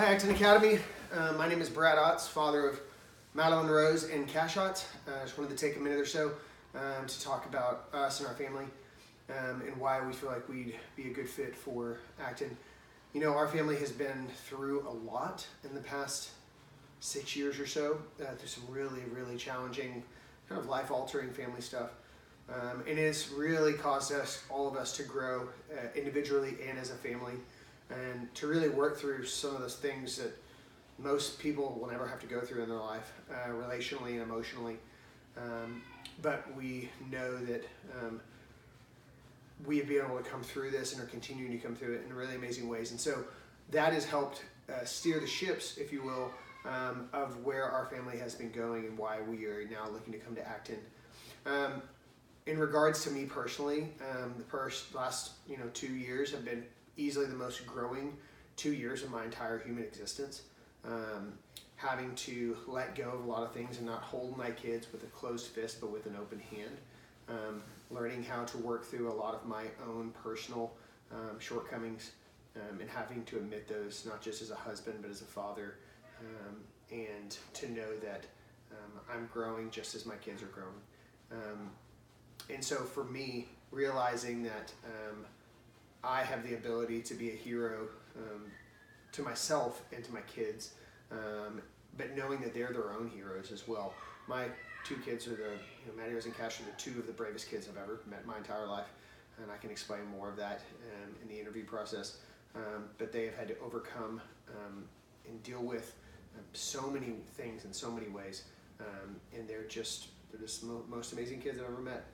Hi, Acton Academy. My name is Brad Otts, father of Madeline Rose and Cash Otts. I just wanted to take a minute or so to talk about us and our family and why we feel like we'd be a good fit for Acton. You know, our family has been through a lot in the past 6 years or so, through some really challenging, kind of life-altering family stuff. And it's really caused us, all of us, to grow individually and as a family, and to really work through some of those things that most people will never have to go through in their life, relationally and emotionally. But we know that we have been able to come through this and are continuing to come through it in really amazing ways. And so that has helped steer the ships, if you will, of where our family has been going and why we are now looking to come to Acton. In regards to me personally, the last 2 years have been easily the most growing 2 years of my entire human existence. Having to let go of a lot of things and not hold my kids with a closed fist but with an open hand. Learning how to work through a lot of my own personal shortcomings and having to admit those, not just as a husband but as a father, and to know that I'm growing just as my kids are growing. And so for me, realizing that I have the ability to be a hero to myself and to my kids, but knowing that they're their own heroes as well. My two kids are Maddie Rose and Cash are the two of the bravest kids I've ever met in my entire life, and I can explain more of that in the interview process. But they have had to overcome and deal with so many things in so many ways, and they're just the most amazing kids I've ever met.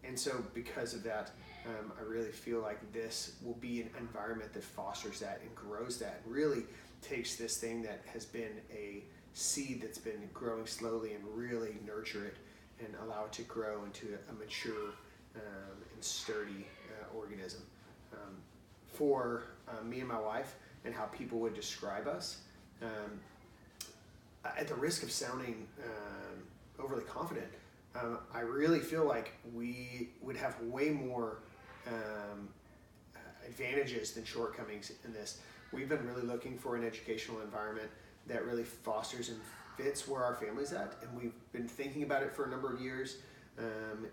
And so because of that, I really feel like this will be an environment that fosters that and grows that, and really takes this thing that has been a seed that's been growing slowly and really nurture it and allow it to grow into a mature and sturdy organism. For me and my wife and how people would describe us, at the risk of sounding overly confident, I really feel like we would have way more advantages than shortcomings in this. We've been really looking for an educational environment that really fosters and fits where our family's at, and we've been thinking about it for a number of years,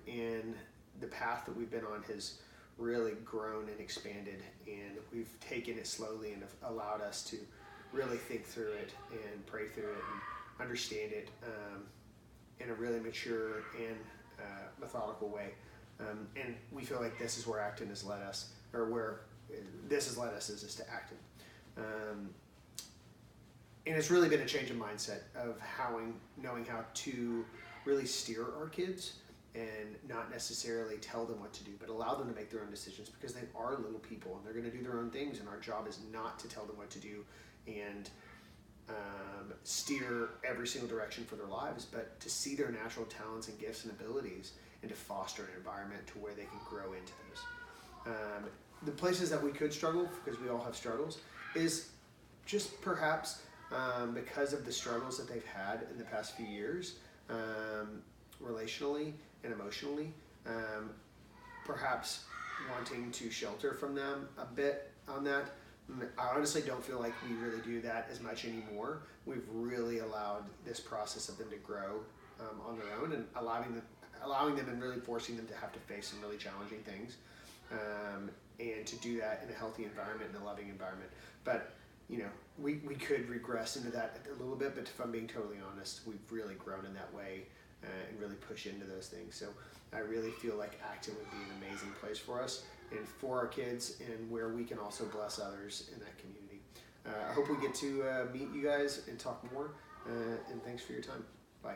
and the path that we've been on has really grown and expanded, and we've taken it slowly and have allowed us to really think through it and pray through it and understand it in a really mature and methodical way. And we feel like this is where Acton has led us, or where this has led us, is to Acton. And it's really been a change of mindset of knowing how to really steer our kids and not necessarily tell them what to do, but allow them to make their own decisions, because they are little people and they're going to do their own things, and our job is not to tell them what to do and steer every single direction for their lives, but to see their natural talents and gifts and abilities and to foster an environment to where they can grow into those. The places that we could struggle, because we all have struggles, is just perhaps because of the struggles that they've had in the past few years, relationally and emotionally, perhaps wanting to shelter from them a bit on that. I honestly don't feel like we really do that as much anymore. We've really allowed this process of them to grow on their own, and allowing them and really forcing them to have to face some really challenging things, and to do that in a healthy environment and a loving environment. But we could regress into that a little bit, but if I'm being totally honest, we've really grown in that way and really push into those things. So I really feel like Acton would be an amazing place for us and for our kids, and where we can also bless others in that community. I hope we get to meet you guys and talk more, and thanks for your time. Bye.